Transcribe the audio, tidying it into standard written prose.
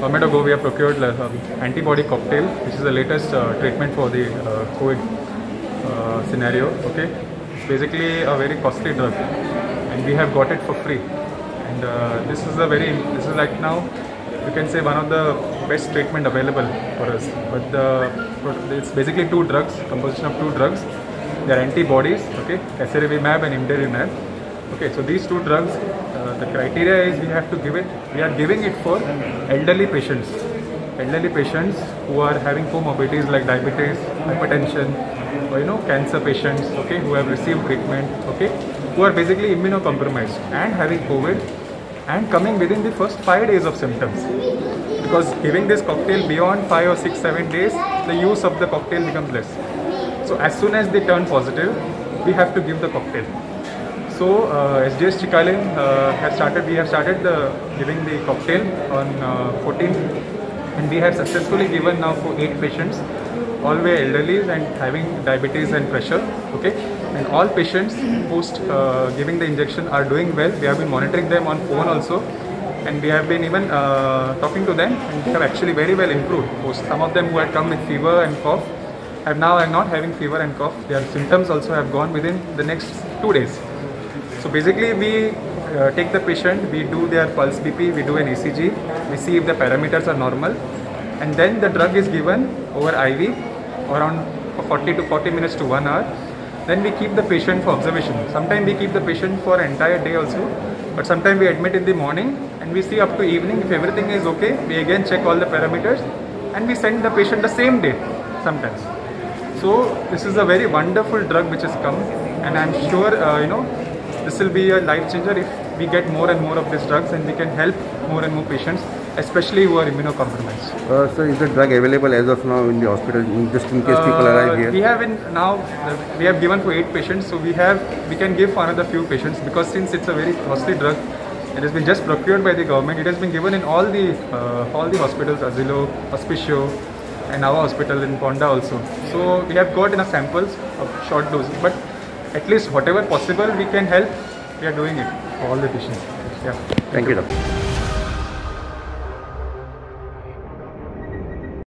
1 minute ago we have procured antibody cocktail, which is the latest treatment for the COVID scenario. Okay, it's basically a very costly drug, and we have got it for free. And this is right now, you can say, one of the best treatment available for us. But it's basically two drugs, composition of two drugs. They are antibodies, okay, casirivimab and imdevimab. Okay, so these two drugs, the criteria is we are giving it for elderly patients who are having comorbidities like diabetes, hypertension, or cancer patients, okay, who have received treatment, okay, who are basically immunocompromised and having COVID and coming within the first 5 days of symptoms. Because giving this cocktail beyond 5 or 6, 7 days, the use of the cocktail becomes less. So as soon as they turn positive, we have to give the cocktail. So SGS Chikale we have started giving the cocktail on 14th, and we have successfully given now for 8 patients, all were elderly and having diabetes and pressure, okay, and all patients post giving the injection are doing well. We have been monitoring them on phone also, and we have been even talking to them, and they have actually very well improved. Some of them who had come with fever and cough are not having fever and cough. Their symptoms also have gone within the next 2 days. So basically we take the patient, we do their pulse BP, we do an ECG, we see if the parameters are normal, and then the drug is given over IV around 40 to 40 minutes to 1 hour. Then we keep the patient for observation. Sometimes we keep the patient for an entire day also, but sometimes we admit in the morning and we see up to evening. If everything is okay, we again check all the parameters and we send the patient the same day sometimes. So this is a very wonderful drug which has come, and I'm sure this will be a life changer if we get more and more of these drugs, and we can help more and more patients, especially who are immunocompromised. So is the drug available as of now in the hospital, just in case people arrive here? We have given for 8 patients, so we can give for another few patients, because since it's a very costly drug, it has been just procured by the government. It has been given in all the hospitals, Asilo, Auspicio, and our hospital in Ponda also. So we have got enough samples of short dose, but at least whatever possible we can help, we are doing it for all the patients. Yeah. Thank you, doctor.